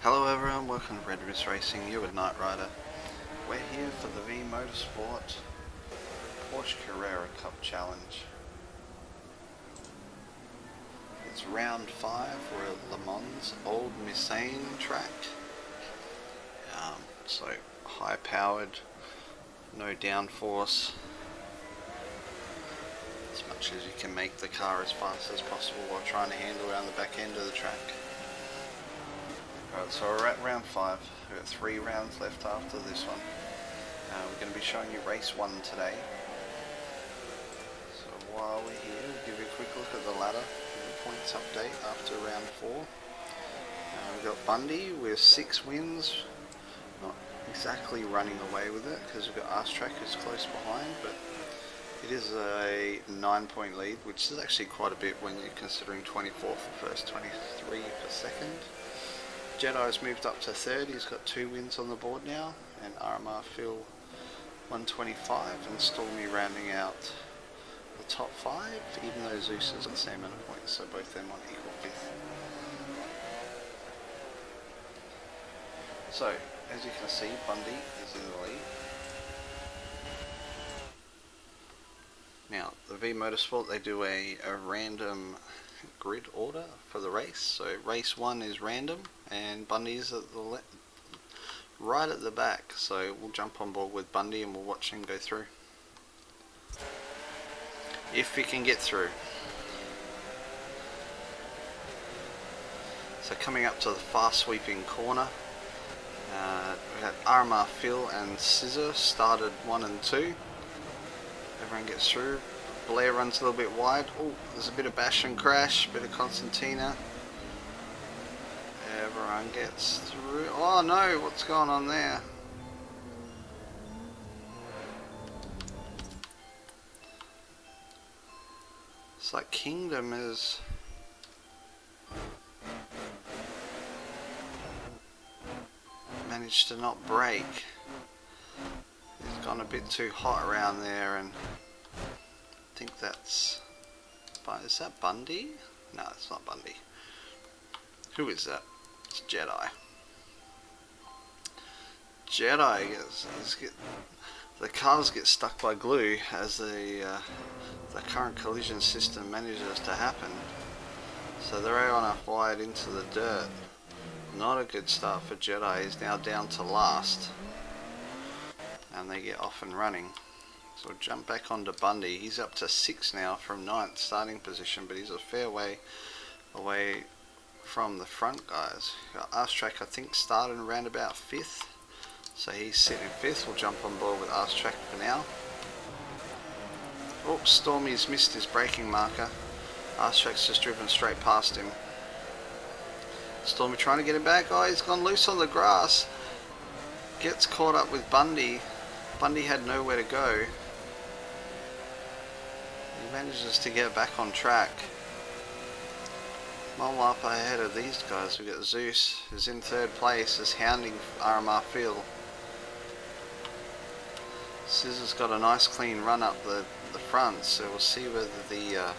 Hello everyone, welcome to RedMystRacing, you with Knight Rider. We're here for the V Motorsport Porsche Carrera Cup Challenge. It's round 5, we're at the Mans Old Mulsanne track. So high powered, no downforce, as much as you can make the car as fast as possible while trying to handle around the back end of the track. Alright, so we're at round 5, we've got 3 rounds left after this one. We're going to be showing you race 1 today. So while we're here, we'll give you a quick look at the ladder, give you a points update after round 4. We've got Bundy with 6 wins, not exactly running away with it because we've got RedMystRacing who's close behind, but it is a 9-point lead, which is actually quite a bit when you're considering 24 for first, 23 for second. Jedi's moved up to third, he's got 2 wins on the board now, and Phil 125, and Stormy rounding out the top 5, even though Zeus has got the same amount of points, so both them on equal 5th. So, as you can see, Bundy is in the lead. Now, the V Motorsport, they do a random grid order for the race. So race 1 is random, and Bundy's at the right at the back. So we'll jump on board with Bundy and we'll watch him go through. If he can get through. So coming up to the fast sweeping corner, we had Phil and Scissor started 1 and 2. Everyone gets through. Blair runs a little bit wide. Oh, there's a bit of bash and crash, bit of concertina. Everyone gets through. Oh no, what's going on there? It's like Kingdom is managed to not break. He's gone a bit too hot around there, and I think that's... Is that Bundy? No, it's not Bundy. Who is that? It's Jedi. The cars get stuck by glue as the current collision system manages to happen. So they're on up wide into the dirt. Not a good start for Jedi. He's now down to last, and they get off and running. So we'll jump back onto Bundy. He's up to 6th now from 9th starting position, but he's a fair way away from the front guys. Got RedMystRacing, I think, starting around about 5th. So he's sitting in 5th. We'll jump on board with RedMystRacing for now. Oops, Stormy's missed his braking marker. RedMystRacing's just driven straight past him. Stormy trying to get him back. Oh, he's gone loose on the grass. Gets caught up with Bundy. Bundy had nowhere to go. He manages to get back on track. Well up ahead of these guys. We've got Zeus, who's in 3rd place, is hounding Phil. Scissor's got a nice clean run up the front, so we'll see whether the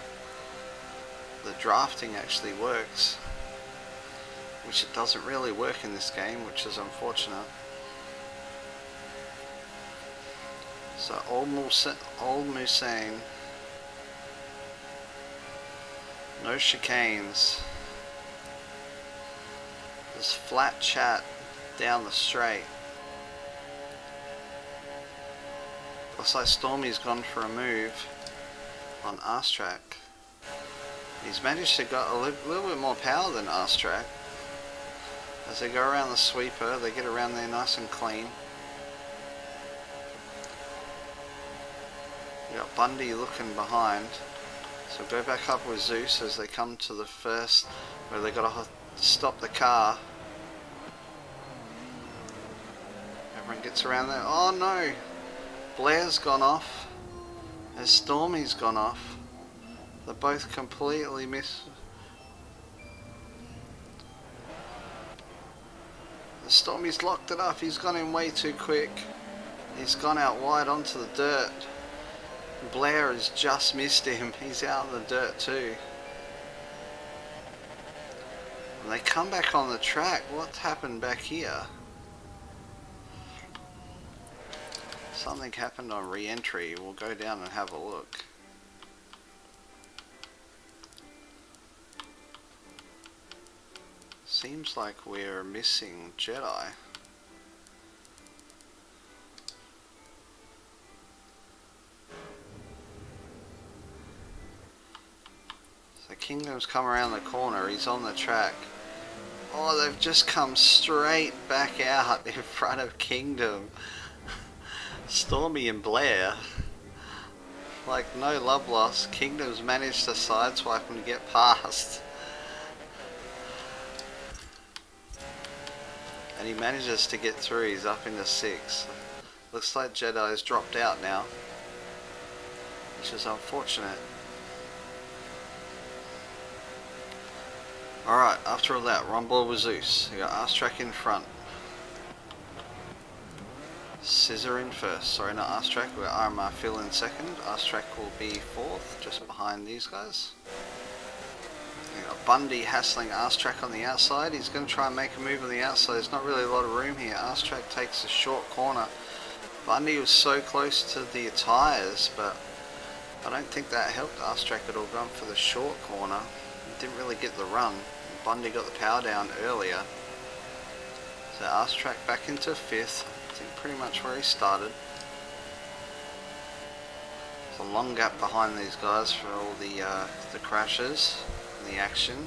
drafting actually works, which it doesn't really work in this game, which is unfortunate. So Old Mulsanne, no chicanes. There's flat chat down the straight. Looks like Stormy's gone for a move on RedMystRacing. He's managed to get a little bit more power than RedMystRacing. As they go around the sweeper, they get around there nice and clean. You got Bundy looking behind. So go back up with Zeus as they come to the first, where they got to stop the car. Everyone gets around there. Oh no! Blair's gone off. As Stormy's gone off. They both completely miss. Stormy's locked it up. He's gone in way too quick. He's gone out wide onto the dirt. Blair has just missed him. He's out in the dirt too. And they come back on the track. What happened back here? Something happened on re-entry. We'll go down and have a look. Seems like we're missing Jedi. So Kingdom's come around the corner. He's on the track. Oh, they've just come straight back out in front of Kingdom. Stormy and Blair. Like no love lost. Kingdom's managed to sideswipe and get past. And he manages to get through. He's up into 6. Looks like Jedi's dropped out now, which is unfortunate. Alright, after all that, we're on board with Zeus. We got Arstrack in front. Scissor in first. Sorry, not Arstrack. We got RMR Phil in second. Arstrack will be 4th, just behind these guys. We got Bundy hassling Arstrack on the outside. He's going to try and make a move on the outside. There's not really a lot of room here. Arstrack takes a short corner. Bundy was so close to the tyres, but I don't think that helped Arstrack at all. Gone for the short corner. Didn't really get the run. Bundy got the power down earlier. So Arstrack back into 5th. I think pretty much where he started. There's a long gap behind these guys for all the crashes and the action.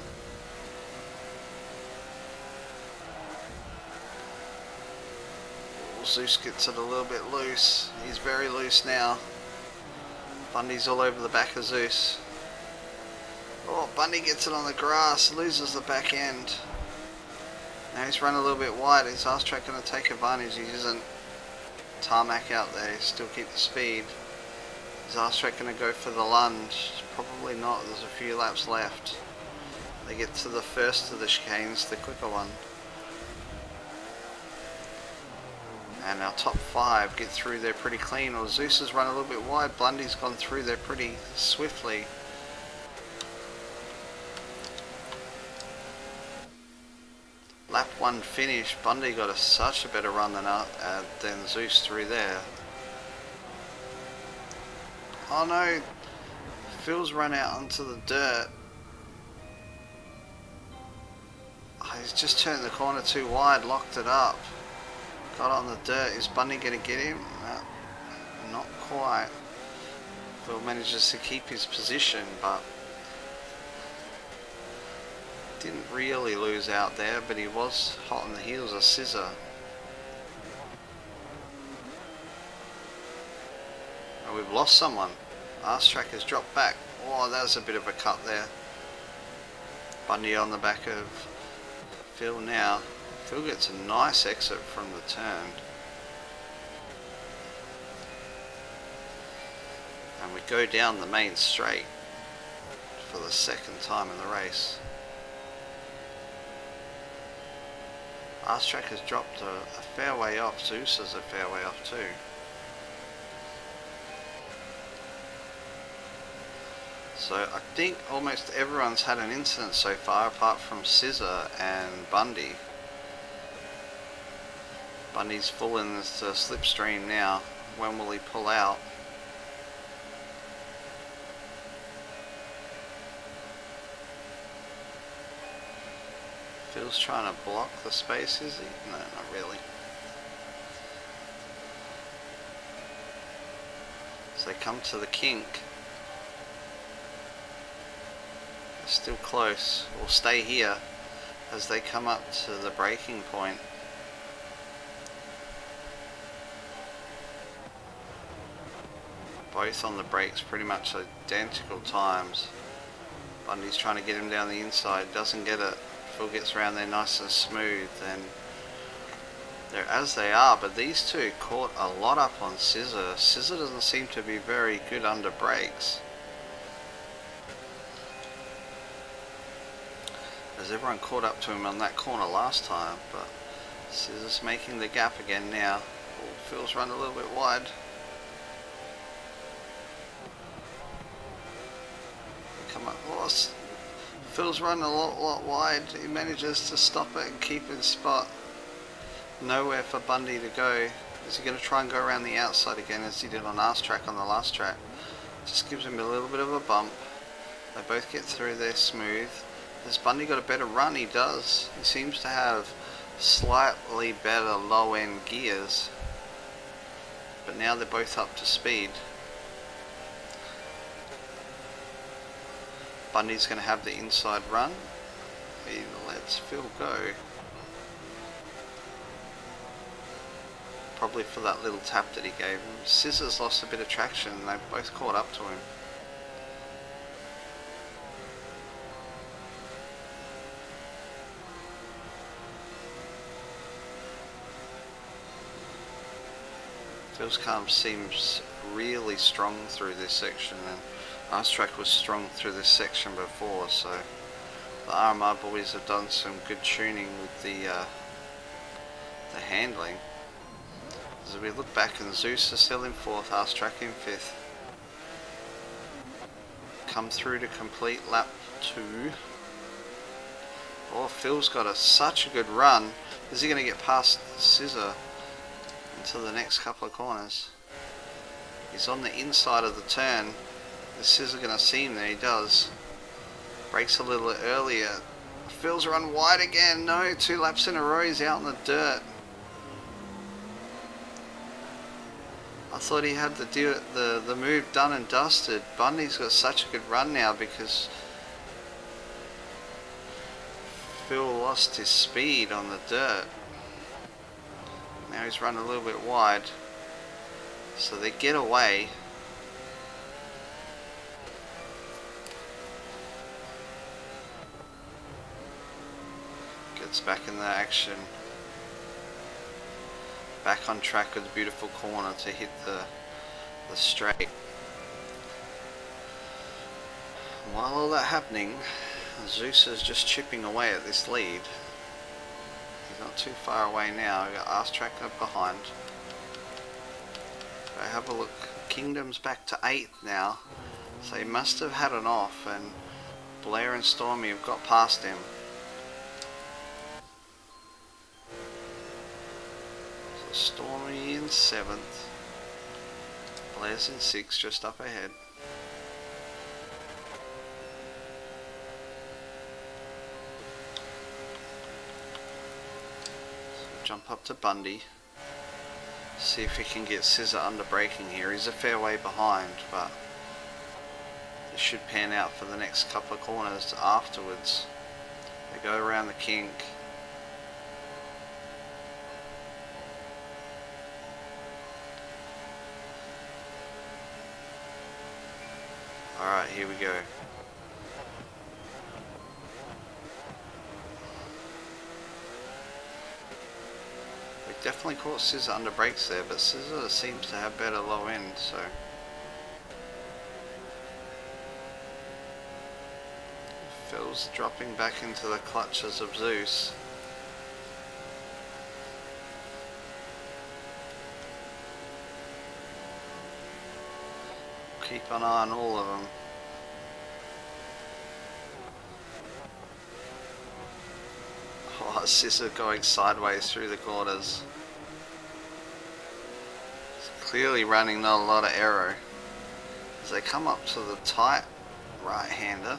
Zeus gets it a little bit loose. He's very loose now. Bundy's all over the back of Zeus. Oh, Bundy gets it on the grass, loses the back end. Now he's run a little bit wide. Is Arstrack going to take advantage? He doesn't tarmac out there, still keep the speed. Is Arstrack going to go for the lunge? Probably not, there's a few laps left. They get to the first of the chicanes, the quicker one. And our top 5 get through there pretty clean. Or Zeus has run a little bit wide, Bundy's gone through there pretty swiftly. Lap 1 finish, Bundy got such a better run than Zeus through there. Oh no, Phil's run out onto the dirt. Oh, he's just turned the corner too wide, locked it up. Got on the dirt. Is Bundy going to get him? No, not quite. Phil manages to keep his position, but didn't really lose out there, but he was hot on the heels of Scissor. And we've lost someone. Arstrack has dropped back. Oh, that was a bit of a cut there. Bundy on the back of Phil now. Phil gets a nice exit from the turn. And we go down the main straight for the 2nd time in the race. Arstrack has dropped a fair way off. Zeus is a fair way off too. So I think almost everyone's had an incident so far apart from Scissor and Bundy. Bundy's full in this slipstream now. When will he pull out? Phil's trying to block the space, is he? No, not really. So they come to the kink. They're still close. We'll stay here as they come up to the braking point. Both on the brakes, pretty much identical times. Bundy's trying to get him down the inside, doesn't get it. Phil gets around there nice and smooth, and they're as they are, but these two caught a lot up on Scissor. Scissor doesn't seem to be very good under brakes. As everyone caught up to him on that corner last time, but Scissor's making the gap again now. Oh, Phil's run a little bit wide. Come up, oh, Phil's running a lot wide. He manages to stop it and keep his spot. Nowhere for Bundy to go. Is he going to try and go around the outside again as he did on RedMystRacing on the last track? Just gives him a little bit of a bump. They both get through there smooth. Has Bundy got a better run? He does. He seems to have slightly better low end gears. But now they're both up to speed. Bundy's going to have the inside run. He lets Phil go. Probably for that little tap that he gave him. Scissors lost a bit of traction and they both caught up to him. Phil's calm seems really strong through this section, and RedMystRacing was strong through this section before, so the RMR boys have done some good tuning with the handling. As we look back, and Zeus is still in 4th, RedMystRacing in 5th. Come through to complete lap 2. Oh, Phil's got such a good run. Is he going to get past Scissor into the next couple of corners? He's on the inside of the turn. The Scissor going to see him there? He does. Brakes a little earlier. Phil's run wide again. No, 2 laps in a row. He's out in the dirt. I thought he had the move done and dusted. Bundy's got such a good run now because Phil lost his speed on the dirt. Now he's run a little bit wide. So they get away. Gets back in the action. Back on track with a beautiful corner to hit the straight. While all that happening, Zeus is just chipping away at this lead. He's not too far away now. We've got RedMystRacing up behind. Go have a look. Kingdom's back to 8th now. So he must have had an off, and Blair and Stormy have got past him. Stormy in 7th, Blair's in 6th, just up ahead. So jump up to Bundy, see if he can get Scissor under braking here. He's a fair way behind, but it should pan out for the next couple of corners afterwards. They go around the kink. Alright, here we go. We definitely caught Scissor under brakes there, but Scissor seems to have better low end, so Phil's dropping back into the clutches of Zeus. Keep an eye on all of them. Oh, Scissor going sideways through the corners. It's clearly running not a lot of aero. As they come up to the tight right-hander.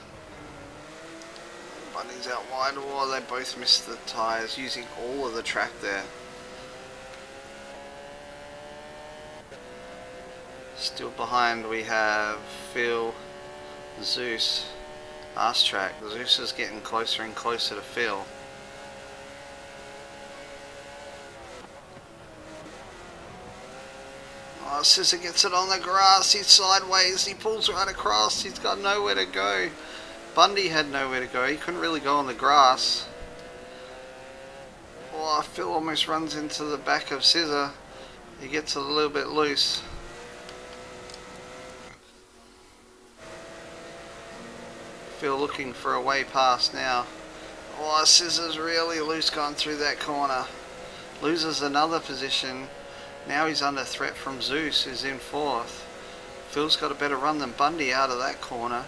Bundy's out wide. Oh, they both missed the tyres, using all of the track there. Still behind we have Phil, Zeus, RedMystRacing. Zeus is getting closer and closer to Phil. Oh, Scissor gets it on the grass. He's sideways. He pulls right across. He's got nowhere to go. Bundy had nowhere to go. He couldn't really go on the grass. Oh, Phil almost runs into the back of Scissor. He gets a little bit loose. Phil looking for a way past now. Oh, Scissor's really loose gone through that corner. Loses another position. Now he's under threat from Zeus, who's in 4th. Phil's got a better run than Bundy out of that corner.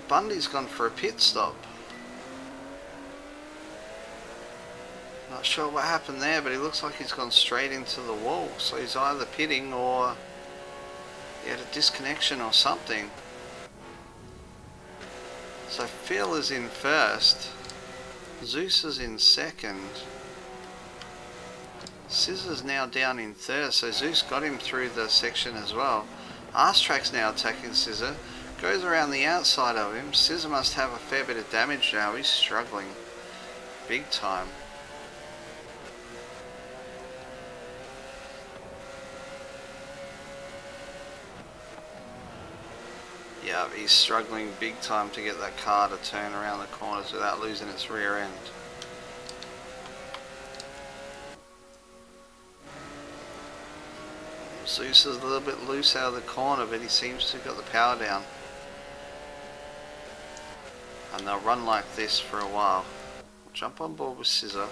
Bundy's gone for a pit stop. Not sure what happened there, but he looks like he's gone straight into the wall. So he's either pitting or he had a disconnection or something. So Phil is in first. Zeus is in second. Scissor's now down in third, so Zeus got him through the section as well. Arstrack's now attacking Scissor. Goes around the outside of him. Scissor must have a fair bit of damage now. He's struggling big time. Yeah, he's struggling big time to get that car to turn around the corners without losing its rear end. Zeus is a little bit loose out of the corner, but he seems to have got the power down. And they'll run like this for a while. We'll jump on board with Scissor.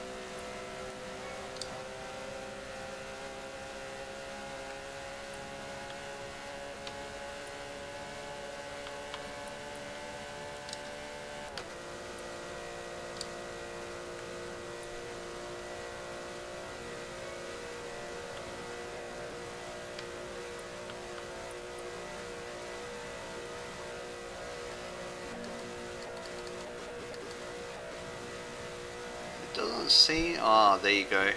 Doesn't see. Oh, there you go.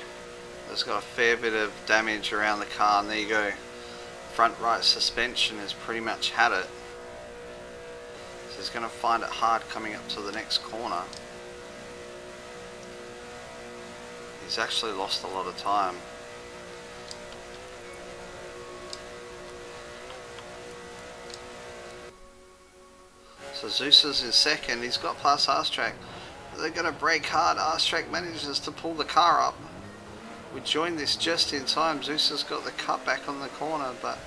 It's got a fair bit of damage around the car, and there you go. Front right suspension has pretty much had it. So he's going to find it hard coming up to the next corner. He's actually lost a lot of time. So Zeus is in second. He's got past Arstrack. They're going to brake hard. Arstrack manages to pull the car up. We joined this just in time. Zeus has got the cut back on the corner, but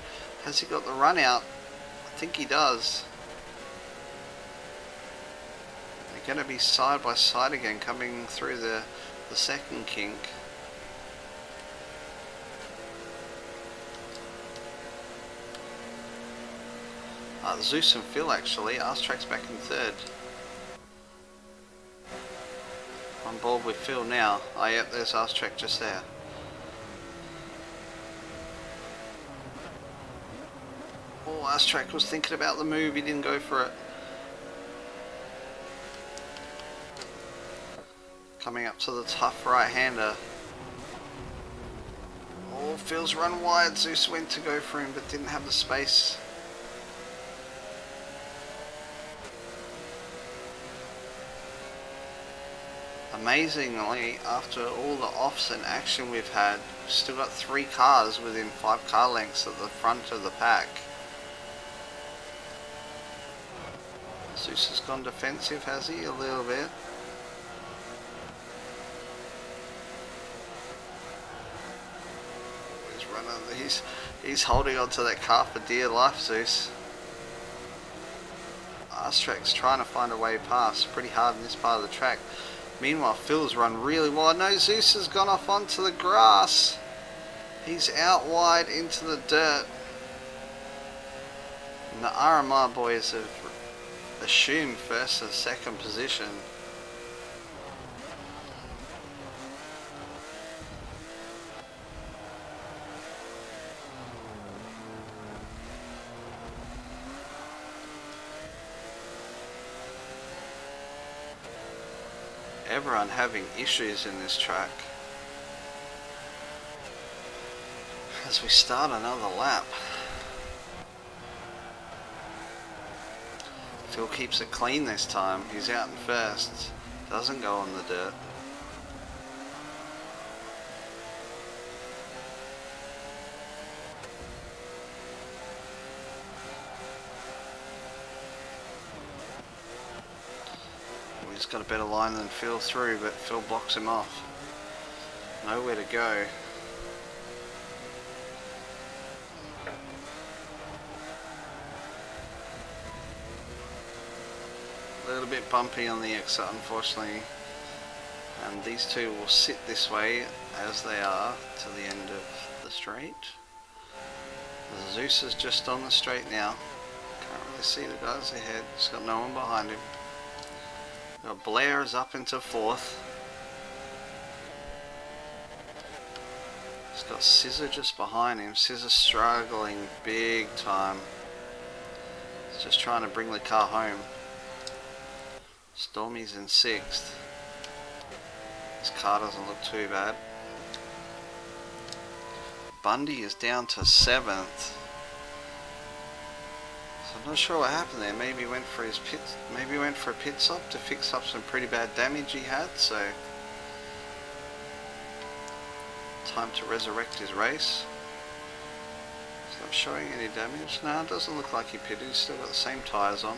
has he got the run out? I think he does. They're going to be side by side again coming through the second kink. Zeus and Phil actually. Arstrack's back in third. On board with Phil now. Oh yep, there's Arstrack just there. Oh, Arstrack was thinking about the move, he didn't go for it. Coming up to the tough right-hander. Oh, Phil's run wide. Zeus went to go for him but didn't have the space. Amazingly, after all the offs and action we've had, we've still got 3 cars within 5 car lengths at the front of the pack. Zeus has gone defensive, has he? A little bit. He's running. He's holding on to that car for dear life, Zeus. Arstrack's trying to find a way past. Pretty hard in this part of the track. Meanwhile, Phil's run really wide. No, Zeus has gone off onto the grass. He's out wide into the dirt. And the RMR boys have assumed first and second position. Everyone having issues in this track. As we start another lap. Phil keeps it clean this time. He's out in first. Doesn't go on the dirt. He's got a better line than Phil through, but Phil blocks him off. Nowhere to go. A little bit bumpy on the exit, unfortunately. And these two will sit this way as they are to the end of the straight. Zeus is just on the straight now, currently. you see the guys ahead. He's got no one behind him. Blair is up into 4th. He's got Scissor just behind him. Scissor struggling big time. He's just trying to bring the car home. Stormy's in 6th. His car doesn't look too bad. Bundy is down to 7th. So I'm not sure what happened there. Maybe he went for his pit. Maybe he went for a pit stop to fix up some pretty bad damage he had. So time to resurrect his race. Is that showing any damage? No, it doesn't look like he pitted. He's still got the same tyres on.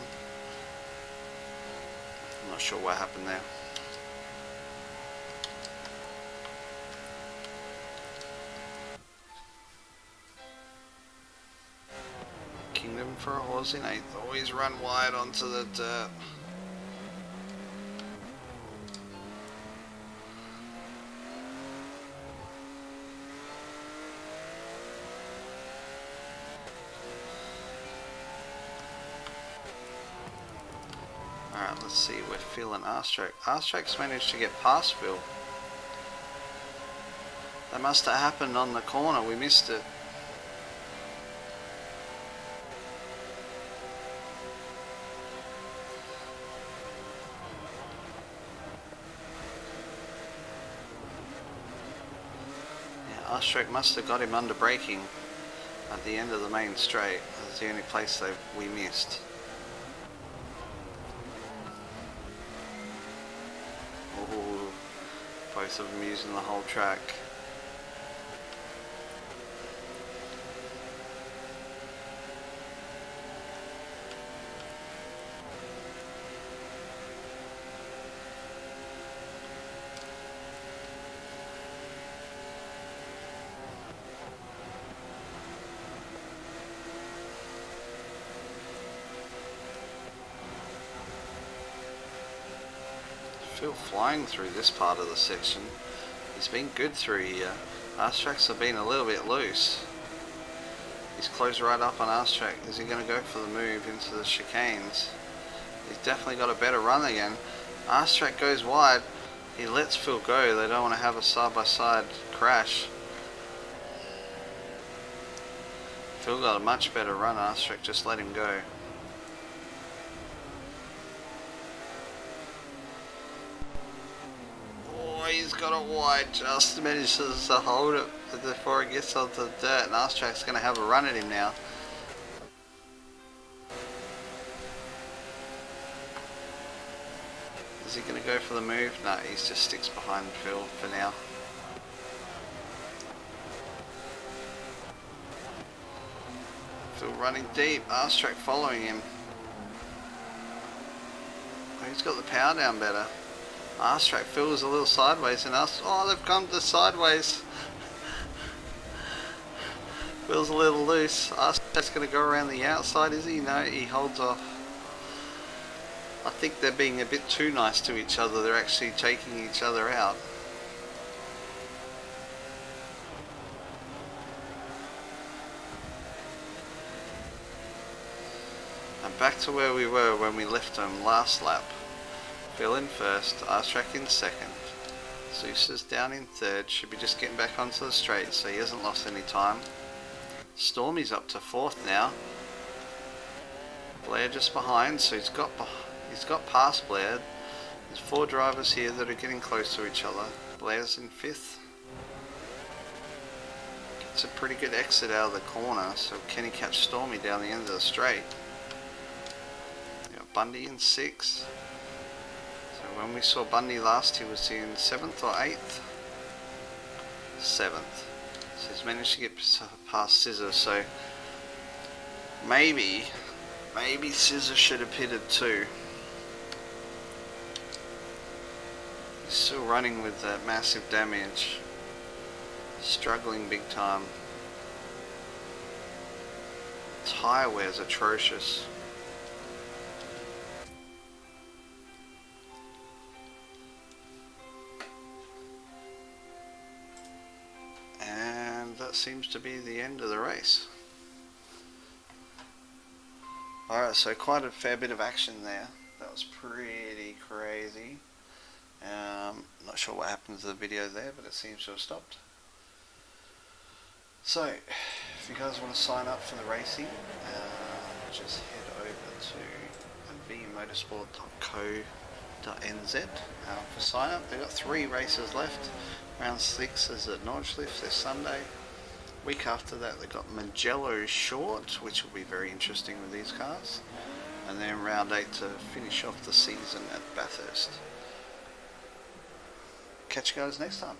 I'm not sure what happened there. Kingdom for a horse in 8th. Always run wide onto the dirt. Alright, let's see, we're feeling R-Strack. R-Strack's managed to get past Phil. That must have happened on the corner, we missed it. Yeah, R-Strack must have got him under braking at the end of the main straight. That's the only place that we missed. Both of them using the whole track. Phil flying through this part of the section. He's been good through here. R-Stracks have been a little bit loose. He's closed right up on R-Strack. Is he going to go for the move into the chicanes? He's definitely got a better run again. R-Strack goes wide. He lets Phil go. They don't want to have a side-by-side crash. Phil got a much better run. R-Strack just let him go. He's got it wide, just manages to hold it before it gets onto the dirt, and R-Strack's going to have a run at him now. Is he going to go for the move? No, he just sticks behind Phil for now. Phil running deep, R-Strack following him. Oh, he's got the power down better. R-Strack feels a little sideways and us. Oh, they've come to sideways. Feels a little loose. R-Strack's going to go around the outside, is he? No, he holds off. I think they're being a bit too nice to each other. They're actually taking each other out. And back to where we were when we left them last lap. Phil in 1st, R-Strack in 2nd. Zeus down in 3rd, should be just getting back onto the straight so he hasn't lost any time. Stormy's up to 4th now. Blair just behind, so he's got past Blair. There's 4 drivers here that are getting close to each other. Blair's in 5th. Gets a pretty good exit out of the corner, so can he catch Stormy down the end of the straight? Got Bundy in 6th. When we saw Bundy last, he was in 7th or 8th? 7th. So he's managed to get past Scissor, so maybe Scissor should have pitted too. He's still running with that massive damage. Struggling big time. Tyre wear's atrocious. That seems to be the end of the race. Alright, so quite a fair bit of action there. That was pretty crazy. Not sure what happened to the video there, but it seems to have stopped. So, if you guys want to sign up for the racing, just head over to vmotorsport.co.nz for sign up. They've got 3 races left. Round 6 is at Nordschleife this Sunday. Week after that they've got Mugello Short, which will be very interesting with these cars. And then round 8 to finish off the season at Bathurst. Catch you guys next time.